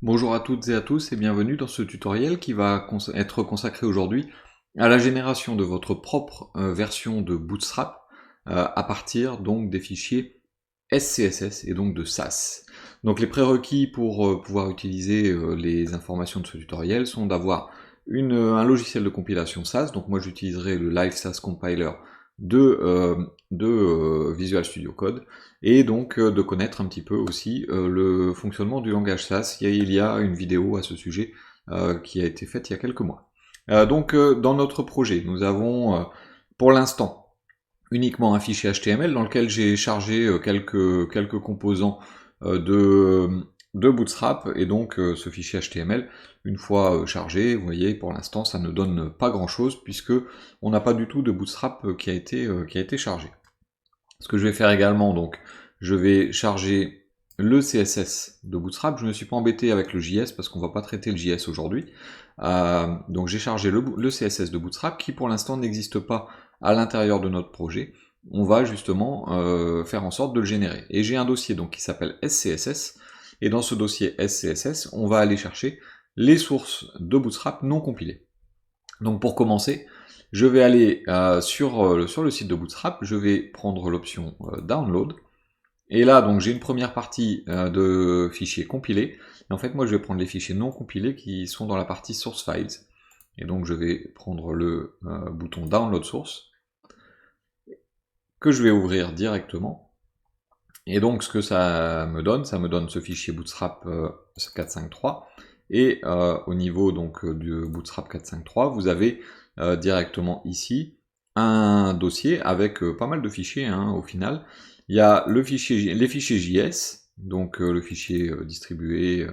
Bonjour à toutes et à tous et bienvenue dans ce tutoriel qui va être consacré aujourd'hui à la génération de votre propre version de Bootstrap à partir donc des fichiers SCSS et donc de SAS. Donc les prérequis pour pouvoir utiliser les informations de ce tutoriel sont d'avoir un logiciel de compilation SAS, donc moi j'utiliserai le Live SAS Compiler de Visual Studio Code, et donc de connaître un petit peu aussi le fonctionnement du langage SAS. Il y a une vidéo à ce sujet qui a été faite il y a quelques mois. Dans notre projet, nous avons pour l'instant uniquement un fichier HTML dans lequel j'ai chargé quelques composants de Bootstrap, et donc ce fichier HTML, une fois chargé, vous voyez, pour l'instant ça ne donne pas grand chose puisque on n'a pas du tout de Bootstrap qui a été chargé. Ce que je vais faire également, donc, je vais charger le CSS de Bootstrap. Je ne me suis pas embêté avec le JS parce qu'on va pas traiter le JS aujourd'hui. Donc j'ai chargé le CSS de Bootstrap qui pour l'instant n'existe pas à l'intérieur de notre projet. On va justement faire en sorte de le générer. Et j'ai un dossier donc qui s'appelle SCSS. Et dans ce dossier SCSS, on va aller chercher les sources de Bootstrap non compilées. Donc pour commencer, je vais aller sur le site de Bootstrap, je vais prendre l'option Download, et là donc j'ai une première partie de fichiers compilés, et en fait moi je vais prendre les fichiers non compilés qui sont dans la partie Source Files, et donc je vais prendre le bouton Download Source, que je vais ouvrir directement, et donc ce que ça me donne ce fichier Bootstrap 453, et au niveau donc du Bootstrap 453, vous avez directement ici un dossier avec pas mal de fichiers hein, au final. Il y a les fichiers JS, donc le fichier distribué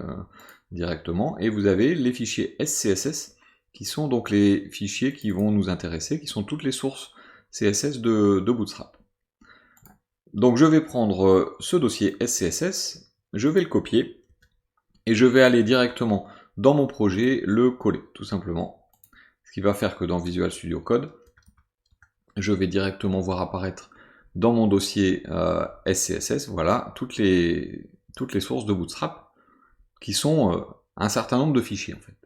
directement, et vous avez les fichiers SCSS, qui sont donc les fichiers qui vont nous intéresser, qui sont toutes les sources CSS de Bootstrap. Donc je vais prendre ce dossier SCSS, je vais le copier, et je vais aller directement dans mon projet le coller, tout simplement. Ce qui va faire que dans Visual Studio Code, je vais directement voir apparaître dans mon dossier SCSS, voilà, toutes les sources de Bootstrap, qui sont un certain nombre de fichiers en fait.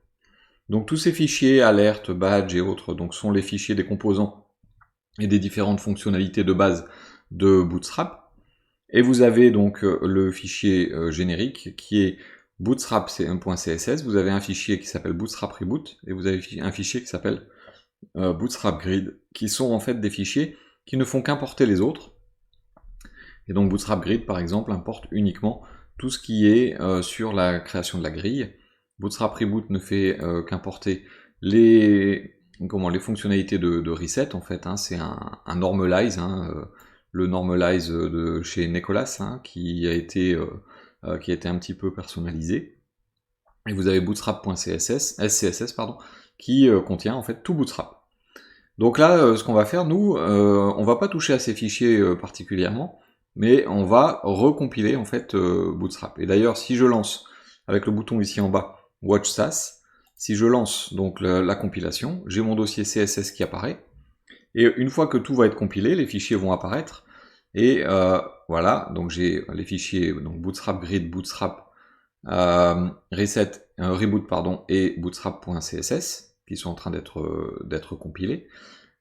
Donc tous ces fichiers, alerte, badge et autres, donc sont les fichiers des composants et des différentes fonctionnalités de base de Bootstrap. Et vous avez donc le fichier générique qui est bootstrap.css, vous avez un fichier qui s'appelle bootstrap reboot, et vous avez un fichier qui s'appelle bootstrap grid, qui sont en fait des fichiers qui ne font qu'importer les autres. Et donc bootstrap grid par exemple importe uniquement tout ce qui est sur la création de la grille. Bootstrap reboot ne fait qu'importer les fonctionnalités de reset en fait, hein, c'est un normalize, hein, le normalize de chez Nicolas, hein, qui a été un petit peu personnalisé. Et vous avez SCSS pardon, qui contient en fait tout Bootstrap. Donc là, ce qu'on va faire, nous, on va pas toucher à ces fichiers particulièrement, mais on va recompiler en fait Bootstrap. Et d'ailleurs, si je lance avec le bouton ici en bas, Watch SAS, si je lance donc la compilation, j'ai mon dossier CSS qui apparaît, et une fois que tout va être compilé, les fichiers vont apparaître, et voilà, donc j'ai les fichiers donc bootstrap grid, bootstrap reset, reboot pardon, et bootstrap.css qui sont en train d'être compilés.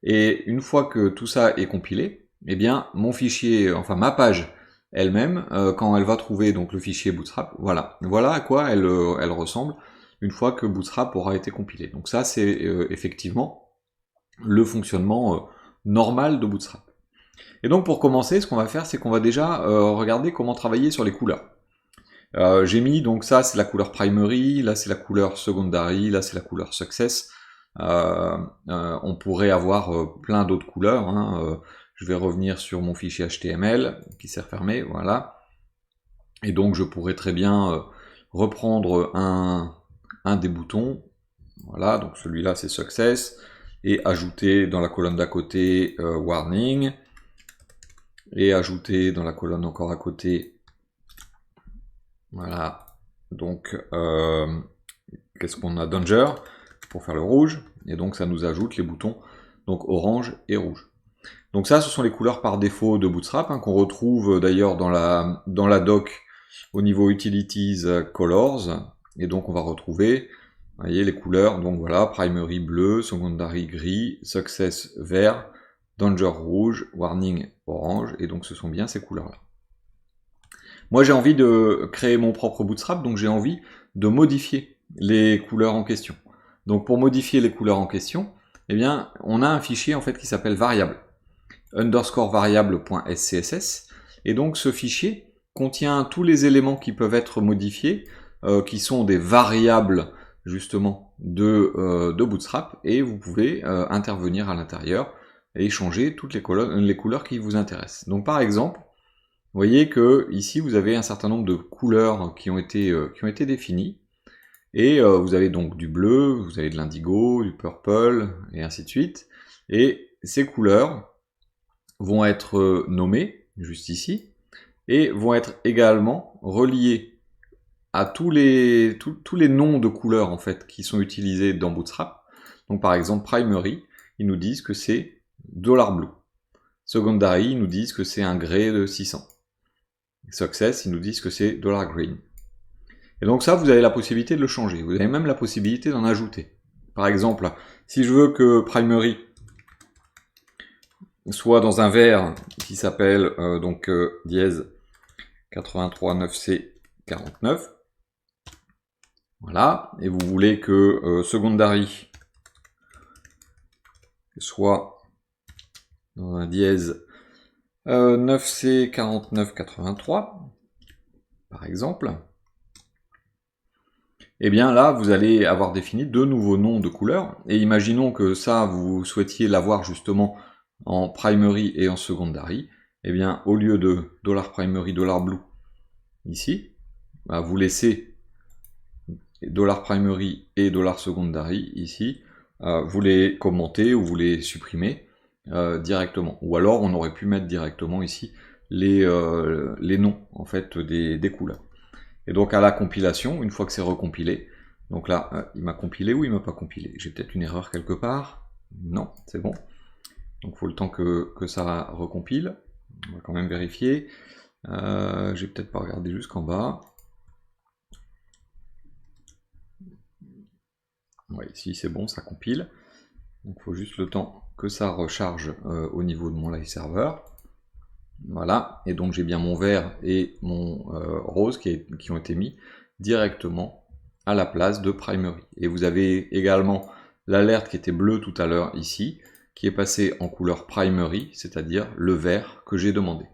Et une fois que tout ça est compilé, eh bien mon fichier, enfin ma page elle-même, quand elle va trouver donc le fichier bootstrap, voilà à quoi elle ressemble une fois que bootstrap aura été compilé. Donc ça c'est effectivement le fonctionnement normal de bootstrap. Et donc pour commencer, ce qu'on va faire, c'est qu'on va déjà regarder comment travailler sur les couleurs. J'ai mis, donc ça c'est la couleur primary, là c'est la couleur secondary, là c'est la couleur success. On pourrait avoir plein d'autres couleurs, hein. Je vais revenir sur mon fichier HTML qui s'est refermé, voilà. Et donc je pourrais très bien reprendre un des boutons, voilà, donc celui-là c'est success, et ajouter dans la colonne d'à côté warning, et ajouter dans la colonne encore à côté, voilà, donc qu'est-ce qu'on a, danger, pour faire le rouge, et donc ça nous ajoute les boutons donc orange et rouge. Donc ça, ce sont les couleurs par défaut de Bootstrap, hein, qu'on retrouve d'ailleurs dans la doc au niveau Utilities Colors, Et donc on va retrouver, vous voyez, les couleurs, donc voilà, primary bleu, secondary gris, success vert, danger rouge, warning orange, et donc ce sont bien ces couleurs-là. Moi j'ai envie de créer mon propre bootstrap, donc j'ai envie de modifier les couleurs en question. Donc pour modifier les couleurs en question, eh bien on a un fichier en fait qui s'appelle variable, underscore variable.scss, et donc ce fichier contient tous les éléments qui peuvent être modifiés, qui sont des variables justement de Bootstrap, et vous pouvez intervenir à l'intérieur et changer toutes les couleurs qui vous intéressent. Donc par exemple, vous voyez que ici vous avez un certain nombre de couleurs qui ont été définies, et vous avez donc du bleu, vous avez de l'indigo, du purple, et ainsi de suite, et ces couleurs vont être nommées, juste ici, et vont être également reliées à tous les noms de couleurs en fait qui sont utilisés dans Bootstrap. Donc par exemple primary, ils nous disent que c'est $blue. Secondary, ils nous disent que c'est un grey de 600. Success, ils nous disent que c'est $green. Et donc ça, vous avez la possibilité de le changer. Vous avez même la possibilité d'en ajouter. Par exemple, si je veux que primary soit dans un vert qui s'appelle dièse 839C49, voilà, et vous voulez que secondary soit dans un dièse 9C4983, par exemple, et bien là, vous allez avoir défini deux nouveaux noms de couleurs, et imaginons que ça, vous souhaitiez l'avoir justement en primary et en secondary, et bien au lieu de $primary, $blue, ici, bah, vous laissez $primary et $secondary ici, vous les commentez ou vous les supprimez directement. Ou alors on aurait pu mettre directement ici les noms en fait des couleurs. Et donc à la compilation, une fois que c'est recompilé, donc là il m'a compilé ou il m'a pas compilé? J'ai peut-être une erreur quelque part. Non, c'est bon. Donc il faut le temps que ça recompile. On va quand même vérifier. J'ai peut-être pas regardé jusqu'en bas. Ouais, ici c'est bon, ça compile. Donc il faut juste le temps que ça recharge au niveau de mon live server. Voilà, et donc j'ai bien mon vert et mon rose qui ont été mis directement à la place de primary. Et vous avez également l'alerte qui était bleue tout à l'heure ici, qui est passée en couleur primary, c'est-à-dire le vert que j'ai demandé.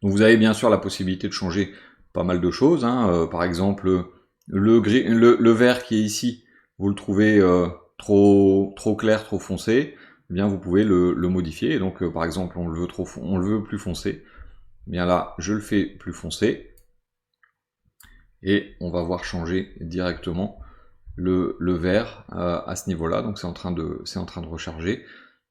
Donc vous avez bien sûr la possibilité de changer pas mal de choses, hein. Par exemple le vert qui est ici, vous le trouvez trop clair, trop foncé, eh bien vous pouvez le modifier. Et donc par exemple on le veut plus foncé, eh bien là je le fais plus foncé, et on va voir changer directement le vert à ce niveau-là. Donc c'est en train de recharger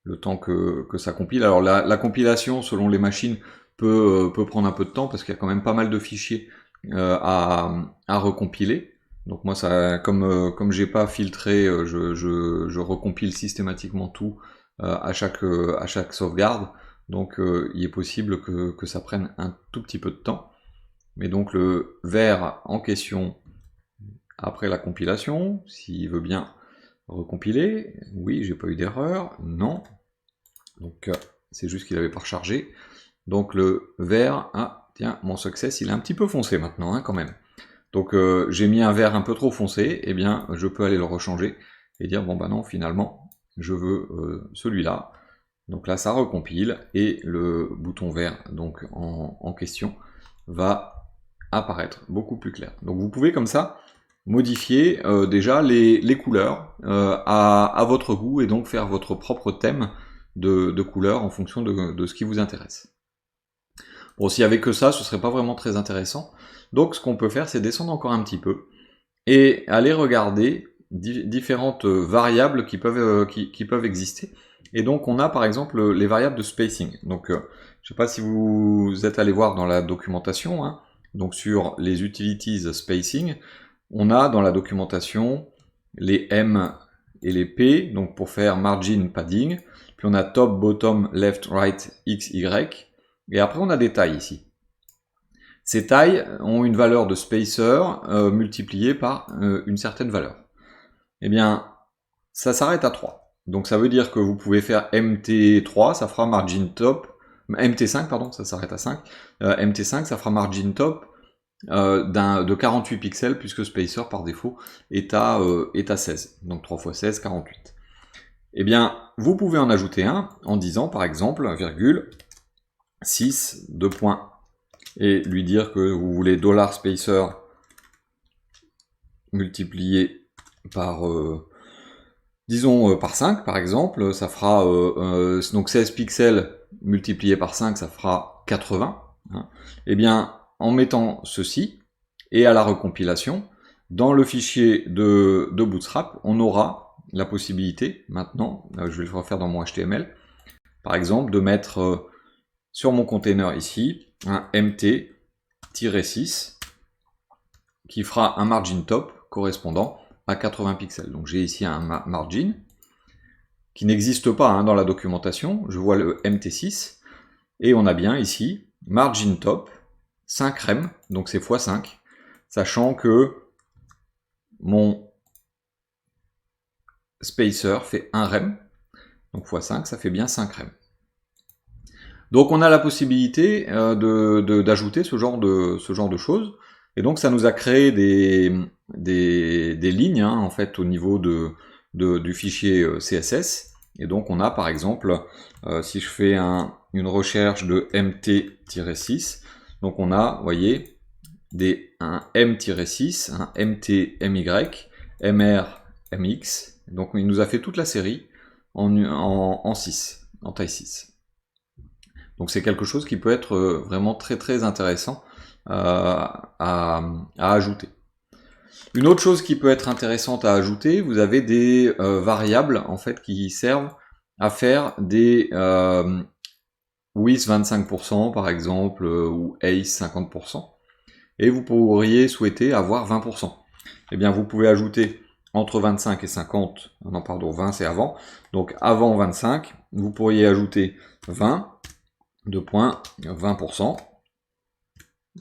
le temps que ça compile. Alors la compilation selon les machines peut prendre un peu de temps parce qu'il y a quand même pas mal de fichiers à recompiler. Donc moi ça, comme j'ai pas filtré, je recompile systématiquement tout à chaque sauvegarde. Donc il est possible que ça prenne un tout petit peu de temps. Mais donc le vert en question après la compilation, s'il veut bien recompiler, oui, j'ai pas eu d'erreur, non. Donc c'est juste qu'il avait pas rechargé. Donc le vert, ah tiens, mon success il est un petit peu foncé maintenant hein, quand même. Donc j'ai mis un vert un peu trop foncé, et bien je peux aller le rechanger et dire bon bah non finalement je veux celui-là. Donc là ça recompile et le bouton vert donc en question va apparaître beaucoup plus clair. Donc vous pouvez comme ça modifier déjà les couleurs à votre goût et donc faire votre propre thème de couleurs en fonction de ce qui vous intéresse. Bon, s'il n'y avait que ça, ce serait pas vraiment très intéressant. Donc ce qu'on peut faire, c'est descendre encore un petit peu et aller regarder différentes variables qui peuvent exister. Et donc on a par exemple les variables de spacing. Donc je sais pas si vous êtes allé voir dans la documentation, hein, donc sur les utilities spacing, on a dans la documentation les M et les P, donc pour faire margin padding, puis on a top, bottom, left, right, X, Y, et après on a des tailles ici. Ces tailles ont une valeur de spacer multipliée par une certaine valeur. Eh bien, ça s'arrête à 3. Donc ça veut dire que vous pouvez faire MT3, ça fera margin top, MT5, pardon, ça s'arrête à 5, MT5, ça fera margin top de 48 pixels, puisque spacer par défaut est à 16. Donc 3 x 16, 48. Eh bien, vous pouvez en ajouter un en disant par exemple, virgule, 6, 2 points, et lui dire que vous voulez $spacer multiplié par, disons, par 5 par exemple, ça fera donc 16 pixels multiplié par 5, ça fera 80. Hein. Eh bien, en mettant ceci, et à la recompilation, dans le fichier de Bootstrap, on aura la possibilité, maintenant, je vais le refaire dans mon HTML, par exemple, de mettre sur mon container ici, un mt-6, qui fera un margin top correspondant à 80 pixels. Donc j'ai ici un margin, qui n'existe pas hein, dans la documentation, je vois le mt6, et on a bien ici, margin top, 5 rem, donc c'est x5, sachant que mon spacer fait 1 rem, donc x5, ça fait bien 5 rem. Donc on a la possibilité d'ajouter ce genre de choses, et donc ça nous a créé des lignes hein, en fait au niveau du fichier CSS, et donc on a par exemple, si je fais une recherche de mt-6, donc on a, vous voyez, un m-6, un mt-my, mr, mx, donc il nous a fait toute la série en 6, en taille 6. Donc c'est quelque chose qui peut être vraiment très très intéressant à ajouter. Une autre chose qui peut être intéressante à ajouter, vous avez des variables en fait qui servent à faire des with 25% par exemple ou ace 50%, et vous pourriez souhaiter avoir 20%. Eh bien vous pouvez ajouter entre 25 et 50, non pardon 20 c'est avant, donc avant 25 vous pourriez ajouter 20, 20%.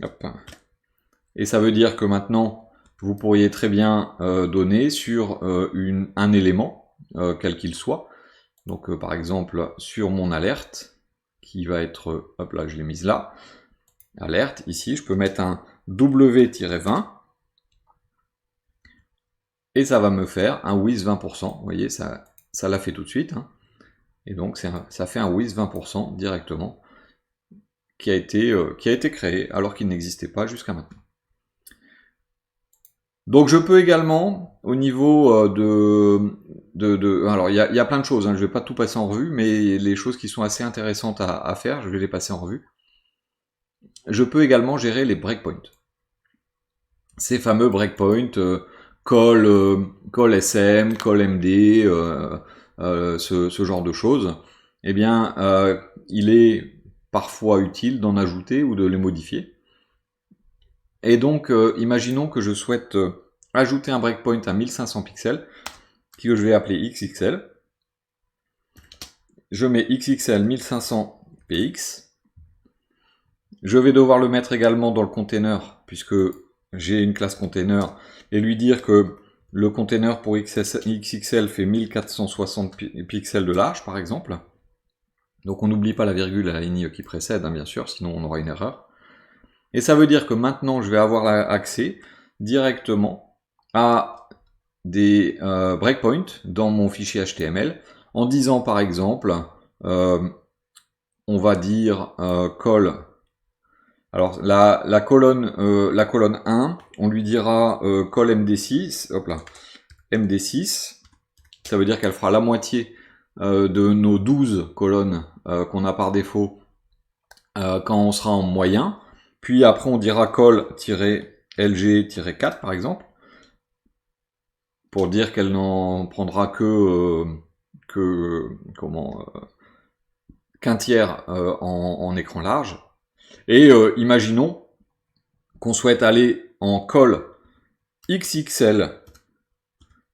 Hop. Et ça veut dire que maintenant, vous pourriez très bien donner sur un élément, quel qu'il soit. Donc par exemple, sur mon alerte, qui va être, hop là, je l'ai mise là, alerte, ici, je peux mettre un W-20, et ça va me faire un with 20%. Vous voyez, ça l'a fait tout de suite. Hein. Et donc ça fait un with 20% directement. Qui a été créé alors qu'il n'existait pas jusqu'à maintenant. Donc je peux également, au niveau alors il y a plein de choses, hein, je ne vais pas tout passer en revue, mais les choses qui sont assez intéressantes à faire, je vais les passer en revue. Je peux également gérer les breakpoints. Ces fameux breakpoints, call SM, call MD, ce genre de choses. Eh bien, il est parfois utile d'en ajouter ou de les modifier. Et donc, imaginons que je souhaite ajouter un breakpoint à 1500 pixels, que je vais appeler XXL. Je mets XXL 1500 px. Je vais devoir le mettre également dans le container, puisque j'ai une classe container, et lui dire que le container pour XXL fait 1460 pixels de large, par exemple. Donc on n'oublie pas la virgule à la ligne qui précède, hein, bien sûr, sinon on aura une erreur. Et ça veut dire que maintenant je vais avoir accès directement à des breakpoints dans mon fichier HTML, en disant par exemple, on va dire call. Alors la colonne 1, on lui dira call MD6, hop là, MD6, ça veut dire qu'elle fera la moitié de nos 12 colonnes qu'on a par défaut quand on sera en moyen, puis après on dira call-lg-4 par exemple, pour dire qu'elle n'en prendra qu'un tiers en écran large. Et imaginons qu'on souhaite aller en call XXL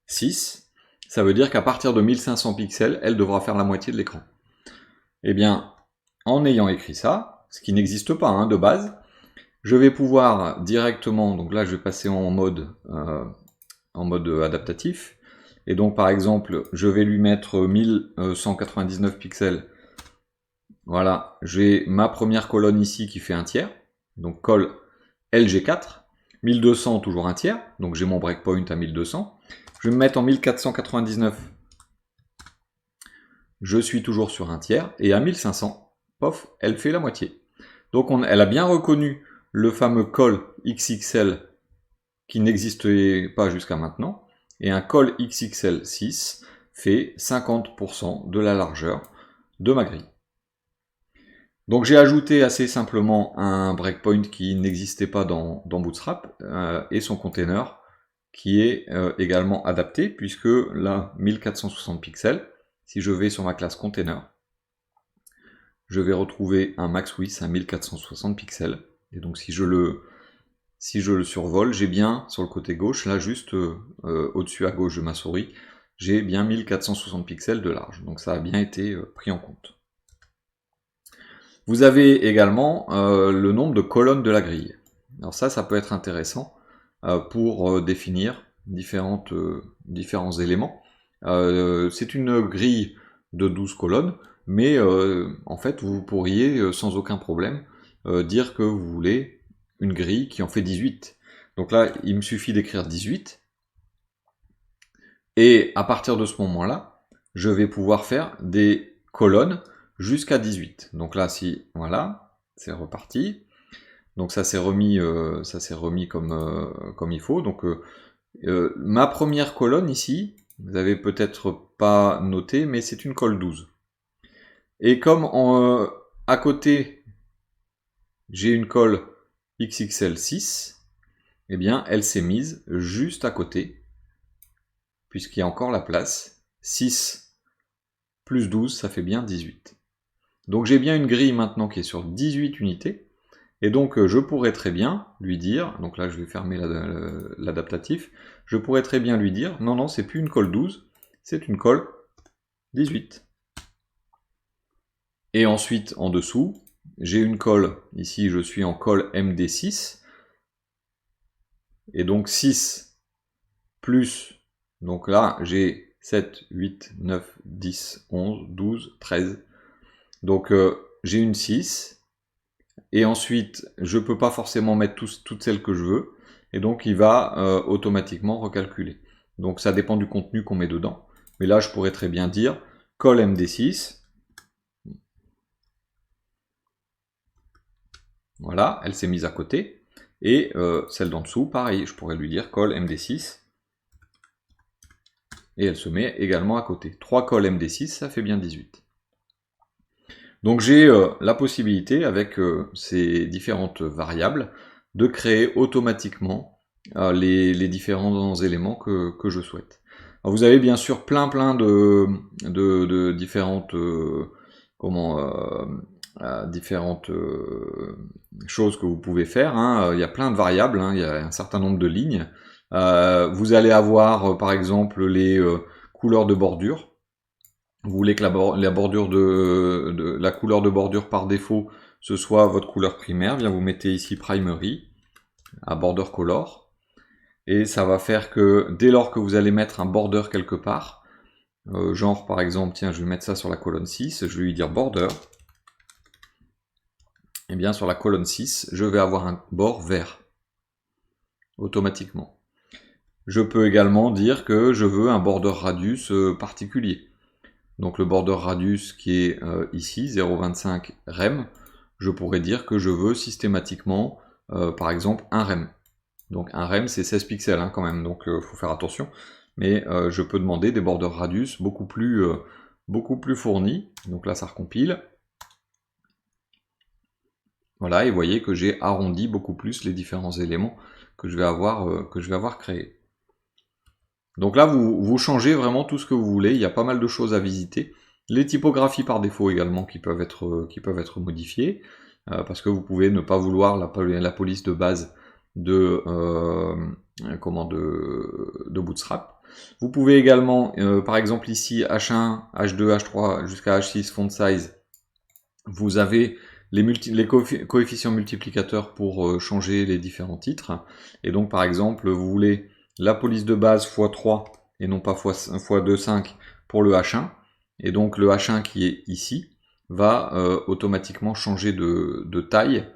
6, ça veut dire qu'à partir de 1500 pixels, elle devra faire la moitié de l'écran. Eh bien, en ayant écrit ça, ce qui n'existe pas hein, de base, Je vais pouvoir directement, donc là je vais passer en mode adaptatif, et donc par exemple je vais lui mettre 1199 pixels. Voilà, j'ai ma première colonne ici qui fait un tiers, donc col LG4, 1200 toujours un tiers, donc j'ai mon breakpoint à 1200. Je vais me mettre en 1499, je suis toujours sur un tiers, et à 1500, pof, elle fait la moitié. Donc elle a bien reconnu le fameux col XXL qui n'existait pas jusqu'à maintenant, et un col XXL 6 fait 50% de la largeur de ma grille. Donc j'ai ajouté assez simplement un breakpoint qui n'existait pas dans Bootstrap et son container qui est également adapté, puisque là 1460 pixels, si je vais sur ma classe container, je vais retrouver un max width à 1460 pixels, et donc si je le survole, j'ai bien sur le côté gauche, là juste au-dessus à gauche de ma souris, j'ai bien 1460 pixels de large, donc ça a bien été pris en compte. Vous avez également le nombre de colonnes de la grille. Alors ça peut être intéressant pour définir différents éléments. C'est une grille de 12 colonnes, mais en fait vous pourriez sans aucun problème dire que vous voulez une grille qui en fait 18. Donc là, il me suffit d'écrire 18. Et à partir de ce moment-là, je vais pouvoir faire des colonnes jusqu'à 18. Donc là, si, voilà, c'est reparti. Donc ça s'est remis comme il faut. Donc ma première colonne ici, vous avez peut-être pas noté, mais c'est une colle 12. Et comme à côté, j'ai une colle XXL 6, eh bien, elle s'est mise juste à côté, puisqu'il y a encore la place. 6 plus 12, ça fait bien 18. Donc j'ai bien une grille maintenant qui est sur 18 unités, et donc je pourrais très bien lui dire, donc là je vais fermer l'adaptatif, je pourrais très bien lui dire, non, c'est plus une colle 12, c'est une colle 18. Et ensuite, en dessous, j'ai une colle, ici je suis en colle MD6, et donc 6 plus, donc là j'ai 7, 8, 9, 10, 11, 12, 13, donc j'ai une 6, et ensuite je peux pas forcément mettre toutes celles que je veux, et donc il va automatiquement recalculer. Donc ça dépend du contenu qu'on met dedans, mais là je pourrais très bien dire col MD6, voilà, elle s'est mise à côté, et celle d'en dessous, pareil, je pourrais lui dire col MD6, et elle se met également à côté. 3 cols MD6, ça fait bien 18. Donc j'ai la possibilité, avec ces différentes variables, de créer automatiquement les différents éléments que je souhaite. Alors vous avez bien sûr plein de différentes différentes choses que vous pouvez faire. Hein. Il y a plein de variables, hein. Il y a un certain nombre de lignes. Vous allez avoir par exemple les couleurs de bordure. Vous voulez que la couleur de bordure par défaut ce soit votre couleur primaire, bien vous mettez ici primary à border color, et ça va faire que dès lors que vous allez mettre un border quelque part, genre par exemple, tiens, je vais mettre ça sur la colonne 6, je vais lui dire border, et bien sur la colonne 6, je vais avoir un bord vert automatiquement. Je peux également dire que je veux un border radius particulier. Donc le border radius qui est ici, 0,25 rem, je pourrais dire que je veux systématiquement, par exemple, un rem. Donc un rem c'est 16 pixels hein, quand même, donc faut faire attention. Mais je peux demander des border radius beaucoup plus fournis. Donc là ça recompile. Voilà, et vous voyez que j'ai arrondi beaucoup plus les différents éléments que je vais avoir créés. Donc là, vous changez vraiment tout ce que vous voulez, il y a pas mal de choses à visiter. Les typographies par défaut également qui peuvent être modifiées, parce que vous pouvez ne pas vouloir la police de base de Bootstrap. Vous pouvez également, par exemple ici, H1, H2, H3, jusqu'à H6 font size, vous avez les coefficients multiplicateurs pour changer les différents titres. Et donc par exemple, vous voulez la police de base x3 et non pas x2, 5 pour le H1. Et donc le H1 qui est ici va automatiquement changer de taille,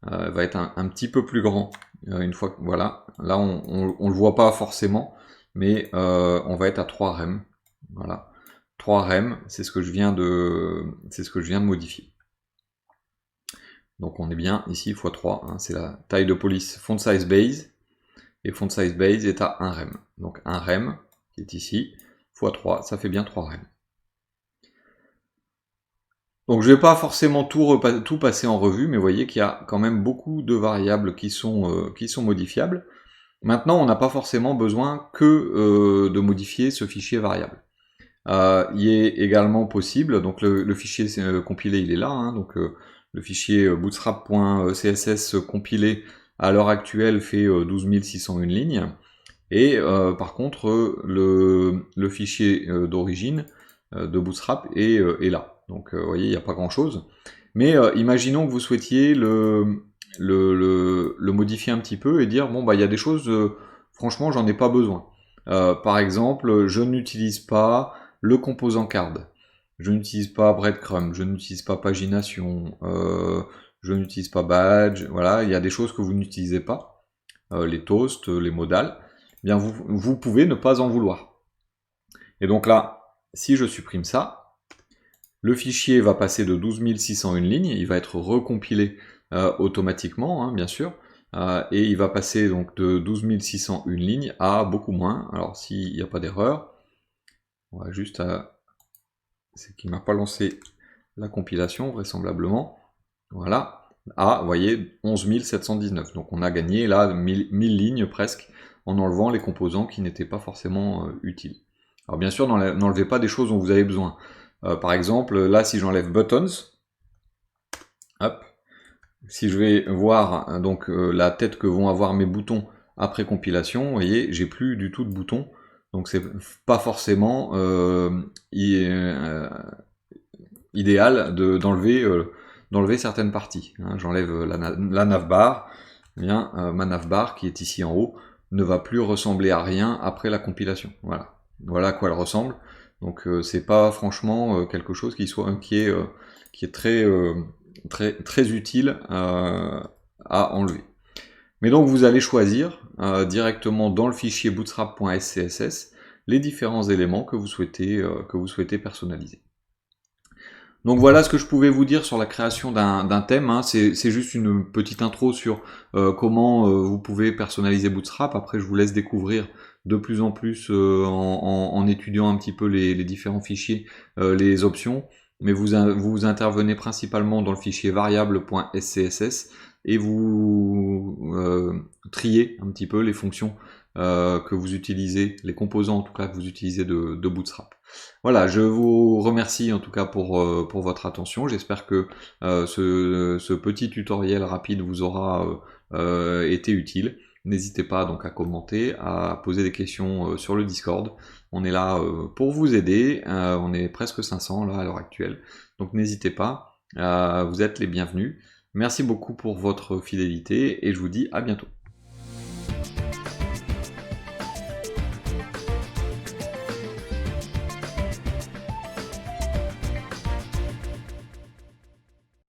va être un petit peu plus grand. Une fois que voilà, là on le voit pas forcément, mais on va être à 3 rem. Voilà, 3 rem, c'est ce que je viens de modifier. Donc on est bien ici x3, hein, c'est la taille de police font size base, et font size base est à 1 rem. Donc 1 rem, qui est ici, x3, ça fait bien 3 rem. Donc je ne vais pas forcément tout passer en revue, mais vous voyez qu'il y a quand même beaucoup de variables qui sont modifiables. Maintenant, on n'a pas forcément besoin que de modifier ce fichier variable. Il est également possible, donc le fichier compilé il est là, hein, donc le fichier bootstrap.css compilé à l'heure actuelle fait 12 601 lignes, et par contre le fichier d'origine de Bootstrap est là. Donc vous voyez, il n'y a pas grand chose. Mais imaginons que vous souhaitiez le modifier un petit peu et dire, bon, bah il y a des choses, franchement, j'en ai pas besoin. Par exemple, je n'utilise pas le composant card. Je n'utilise pas breadcrumb, je n'utilise pas pagination, je n'utilise pas badge, voilà, il y a des choses que vous n'utilisez pas, les toasts, les modales, eh bien vous pouvez ne pas en vouloir. Et donc là, si je supprime ça, le fichier va passer de 12 601 lignes, il va être recompilé automatiquement, hein, bien sûr, et il va passer donc de 12 601 lignes à beaucoup moins. Alors s'il n'y a pas d'erreur, on va juste c'est qu'il ne m'a pas lancé la compilation, vraisemblablement. Voilà, vous voyez, 11 719. Donc on a gagné là 1000 lignes presque, en enlevant les composants qui n'étaient pas forcément utiles. Alors bien sûr, n'enlevez pas des choses dont vous avez besoin. Par exemple, là, si j'enlève buttons, hop, si je vais voir donc la tête que vont avoir mes boutons après compilation, vous voyez, j'ai plus du tout de boutons, donc c'est pas forcément idéal d'enlever certaines parties. Hein. J'enlève la navbar, eh bien ma navbar qui est ici en haut ne va plus ressembler à rien après la compilation. Voilà à quoi elle ressemble. Donc c'est pas franchement quelque chose qui est très utile à enlever. Mais donc vous allez choisir directement dans le fichier bootstrap.scss les différents éléments que vous souhaitez personnaliser. Donc voilà ce que je pouvais vous dire sur la création d'un thème, hein. C'est juste une petite intro sur comment vous pouvez personnaliser Bootstrap. Après je vous laisse découvrir de plus en plus en étudiant un petit peu les différents fichiers, les options, mais vous intervenez principalement dans le fichier variable.scss et vous triez un petit peu les fonctions que vous utilisez, les composants en tout cas que vous utilisez de Bootstrap. Voilà, je vous remercie en tout cas pour votre attention. J'espère que ce petit tutoriel rapide vous aura été utile. N'hésitez pas donc à commenter, à poser des questions sur le Discord. On est là pour vous aider. On est presque 500 là à l'heure actuelle. Donc n'hésitez pas, vous êtes les bienvenus. Merci beaucoup pour votre fidélité et je vous dis à bientôt.